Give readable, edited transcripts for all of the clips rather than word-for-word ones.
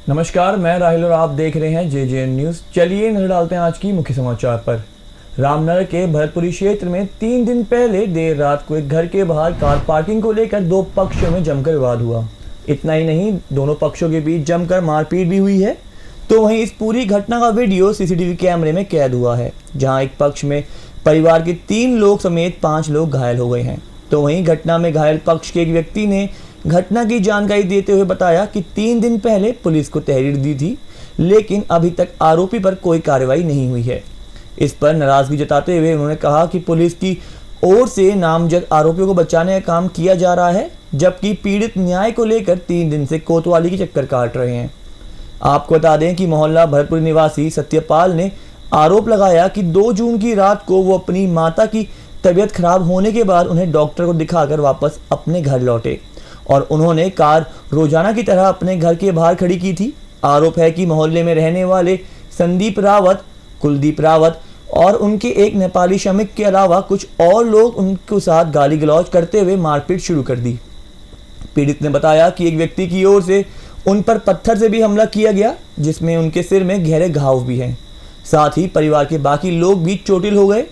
नमस्कार, मैं राहिल और आप देख रहे हैं JJN न्यूज़। चलिए नजर डालते हैं आज की मुख्य समाचार पर। रामनगर के भरतपुरी क्षेत्र में 3 दिन पहले देर रात को एक घर के बाहर कार पार्किंग को लेकर दो पक्षों में जमकर विवाद हुआ। इतना ही नहीं, दोनों पक्षों के बीच जमकर मारपीट भी हुई है। तो वहीं इस पूरी घटना का वीडियो CCTV कैमरे में कैद हुआ है, जहाँ एक पक्ष में परिवार के 3 लोग समेत 5 लोग घायल हो गए हैं। तो वहीं घटना में घायल पक्ष के एक व्यक्ति ने घटना की जानकारी देते हुए बताया कि 3 दिन पहले पुलिस को तहरीर दी थी, लेकिन अभी तक आरोपी पर कोई कार्रवाई नहीं हुई है। इस पर नाराजगी जताते हुए उन्होंने कहा कि पुलिस की ओर से नामजद आरोपियों को बचाने का काम किया जा रहा है, जबकि पीड़ित न्याय को लेकर 3 दिन से कोतवाली की चक्कर काट रहे हैं। आपको बता दें कि मोहल्ला भरतपुर निवासी सत्यपाल ने आरोप लगाया कि 2 जून की रात को वो अपनी माता की तबीयत खराब होने के बाद उन्हें डॉक्टर को दिखाकर वापस अपने घर लौटे और उन्होंने कार रोजाना की तरह अपने घर के बाहर खड़ी की थी। आरोप है कि मोहल्ले में रहने वाले संदीप रावत, कुलदीप रावत और उनके एक नेपाली श्रमिक के अलावा कुछ और लोग उनके साथ गाली गलौज करते हुए मारपीट शुरू कर दी। पीड़ित ने बताया कि एक व्यक्ति की ओर से उन पर पत्थर से भी हमला किया गया, जिसमें उनके सिर में गहरे घाव भी हैं। साथ ही परिवार के बाकी लोग भी चोटिल हो गए।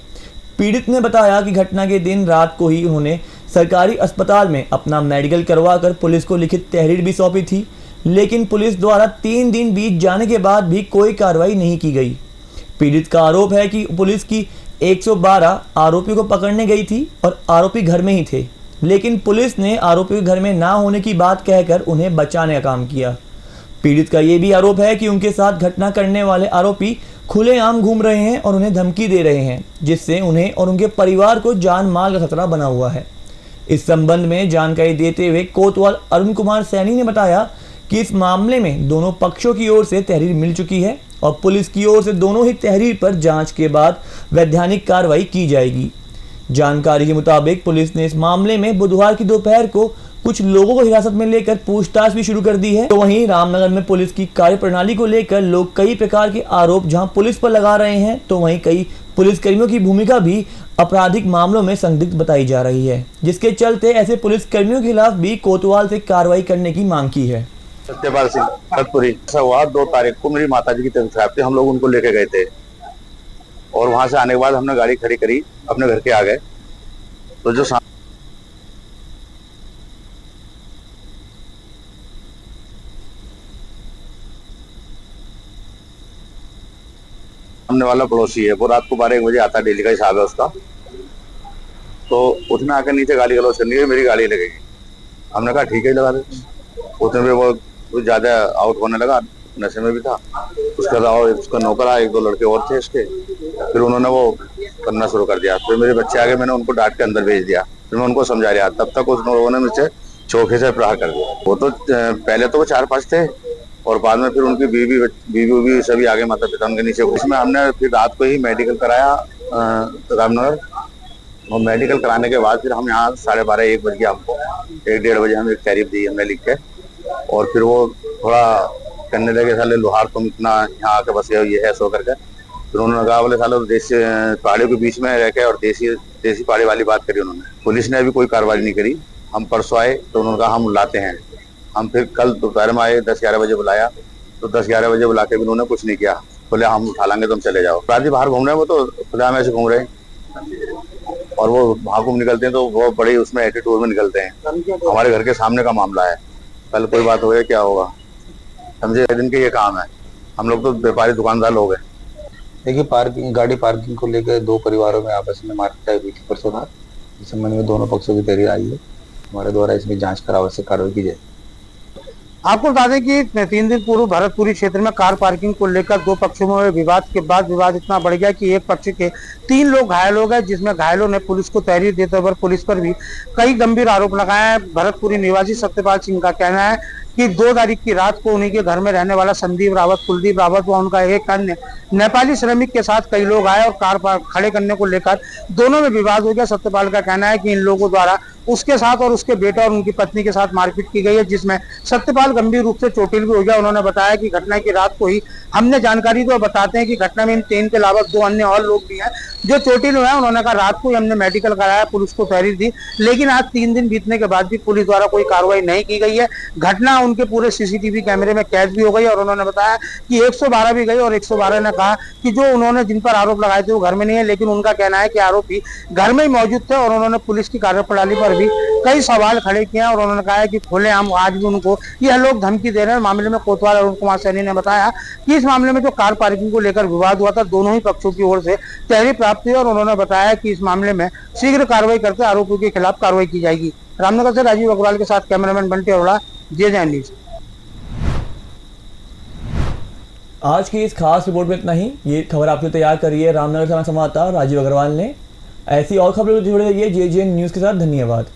पीड़ित ने बताया कि घटना के दिन रात को ही उन्होंने सरकारी अस्पताल में अपना मेडिकल करवाकर पुलिस को लिखित तहरीर भी सौंपी थी, लेकिन पुलिस द्वारा 3 दिन बीत जाने के बाद भी कोई कार्रवाई नहीं की गई। पीड़ित का आरोप है कि पुलिस की 112 आरोपियों को पकड़ने गई थी और आरोपी घर में ही थे, लेकिन पुलिस ने आरोपी घर में ना होने की बात कहकर उन्हें बचाने का काम किया। पीड़ित का ये भी आरोप है कि उनके साथ घटना करने वाले आरोपी खुलेआम घूम रहे हैं और उन्हें धमकी दे रहे हैं, जिससे उन्हें और उनके परिवार को जान माल का खतरा बना हुआ है। इस संबंध में जानकारी देते हुए कोतवाल अरुण कुमार सैनी ने बताया कि इस मामले में दोनों पक्षों की ओर से तहरीर मिल चुकी है और पुलिस की ओर से दोनों ही तहरीर पर जांच के बाद वैधानिक कार्रवाई की जाएगी। जानकारी के मुताबिक पुलिस ने इस मामले में बुधवार की दोपहर को कुछ लोगों को हिरासत में लेकर पूछताछ भी शुरू कर दी है। तो वहीं रामनगर में पुलिस की कार्यप्रणाली को लेकर लोग कई प्रकार के आरोप जहां पुलिस पर लगा रहे हैं, तो वहीं कई पुलिसकर्मियों की भूमिका भी आपराधिक मामलों में संदिग्ध बताई जा रही है, जिसके चलते ऐसे पुलिसकर्मियों के खिलाफ भी कोतवाल से कार्रवाई करने की मांग की है। सत्यपाल सिंह भरतपुरी। ऐसा हुआ 2 तारीख को मेरी माताजी की तबीयत खराब थी, हम लोग उनको लेके गए थे और वहां से आने के बाद हमने गाड़ी खड़ी करी, अपने घर के आ गए। तो जो सामने वाला पड़ोसी है, वो रात को 12-1 बजे आता, डेली का हिसाब है उसका। तो उसने आकर नीचे गाली गलौज करनी है, मेरी गाड़ी लगेगी। हमने कहा ठीक है लगा देते। उतने में वो ज्यादा आउट होने लगा, नशे में भी था। उसके अलावा उसका नौकर आया, 1-2 लड़के और थे इसके। फिर उन्होंने वो करना शुरू कर दिया। फिर मेरे बच्चे आगे, मैंने उनको डांट के अंदर भेज दिया। फिर मैं उनको समझा रहा, तब तक उस लोगों ने मुझसे चौके से प्रहार कर दिया। वो तो पहले तो वो 4-5 थे और बाद में फिर उनकी बीवी सभी आगे, माता पिता उनके नीचे। उसमें हमने फिर रात को ही मेडिकल कराया रामनगर, और मेडिकल कराने के बाद फिर हम यहाँ 12:30-1 बज गया हमको। 1-1:30 बजे हमें एक तारीफ दी हमने लिख के, और फिर वो थोड़ा करने लगे, साले लोहार तुम इतना यहाँ आके बस ये है सो करके। फिर उन्होंने कहा बोले साले देसी पहाड़ियों के बीच में रह के और देसी पहाड़ी वाली बात करी उन्होंने। पुलिस ने अभी कोई कार्रवाई नहीं करी। हम परसों आए तो उन्होंने कहा हम लाते हैं। हम फिर कल दोपहर में आए, 10-11 बजे बुलाया, तो 10-11 बजे बुला के भी उन्होंने कुछ नहीं किया। बोले हम उठा लेंगे, तुम चले जाओ। अपराधी बाहर घूम रहे हैं, वो तो खुदा में ऐसे घूम रहे हैं और वो वहां घूम निकलते हैं तो वो बड़े उसमें एटीट्यूड में निकलते हैं। हमारे घर के सामने का मामला है, कल कोई बात हो गई क्या होगा, समझे। दिन के ये काम है, हम लोग तो व्यापारी दुकानदार लोग हैं। देखिए, गाड़ी पार्किंग को लेकर 2 परिवारों में आपस में मारपीट हुई थी परसों रात। इस संबंध में दोनों पक्षों की तहरीर आई है। हमारे द्वारा इसमें जांच कर आवश्यक कार्रवाई की जाए। आपको बता दें कि 3 दिन पूर्व भरतपुरी क्षेत्र में कार पार्किंग को लेकर 2 पक्षों में विवाद के बाद विवाद इतना बढ़ गया कि एक पक्ष के 3 लोग घायल हो गए, जिसमें घायलों ने पुलिस को तहरीर देते हुए पुलिस पर भी कई गंभीर आरोप लगाए हैं। भरतपुरी निवासी सत्यपाल सिंह का कहना है कि 2 तारीख की रात को उन्हीं के घर में रहने वाला संदीप रावत, कुलदीप रावत व उनका एक अन्य नेपाली श्रमिक के साथ कई लोग आए और कार खड़े करने को लेकर दोनों में विवाद हो गया। सत्यपाल का कहना है कि इन लोगों द्वारा उसके साथ और उसके बेटा और उनकी पत्नी के साथ मारपीट की गई है, जिसमें सत्यपाल गंभीर रूप से चोटिल भी हो गया। उन्होंने बताया कि घटना की रात को ही हमने जानकारी तो बताते हैं कि घटना में इन 3 के अलावा 2 अन्य और लोग भी हैं जो चोटिल हुए हैं। उन्होंने कहा रात को ही हमने मेडिकल कराया, पुलिस को तहरीर दी, लेकिन आज 3 दिन बीतने के बाद भी पुलिस द्वारा कोई कार्रवाई नहीं की गई है। घटना उनके पूरे सीसीटीवी कैमरे में कैद भी हो गई और उन्होंने बताया कि 112 भी गई और 112 ने कहा कि जो उन्होंने जिन पर आरोप लगाए थे वो घर में नहीं है, लेकिन उनका कहना है कि आरोपी घर में ही मौजूद थे और उन्होंने पुलिस की कार्यप्रणाली पर भी कई सवाल खड़े किए और उन्होंने कहा है कि खुलेआम आज भी उनको यह लोग धमकी दे रहे हैं। मामले में कोतवाल अरुण कुमार सैनी ने बताया कि इस मामले में जो कार पार्किंग को लेकर विवाद हुआ था, दोनों ही पक्षों की ओर से तहरीर प्राप्त हुई और उन्होंने बताया कि इस मामले में शीघ्र कार्रवाई करते आरोपियों के खिलाफ कार्रवाई की जाएगी। रामनगर से राजीव अग्रवाल के साथ कैमरामैन बंटी अरोड़ा, जे न्यूज। आज की इस खास रिपोर्ट में इतना ही। ये खबर आपके लिए तैयार करी है रामनगर से हमारे संवाददाता राजीव अग्रवाल ने। ऐसी और खबरों से जुड़े रहिए जे न्यूज़ के साथ। धन्यवाद।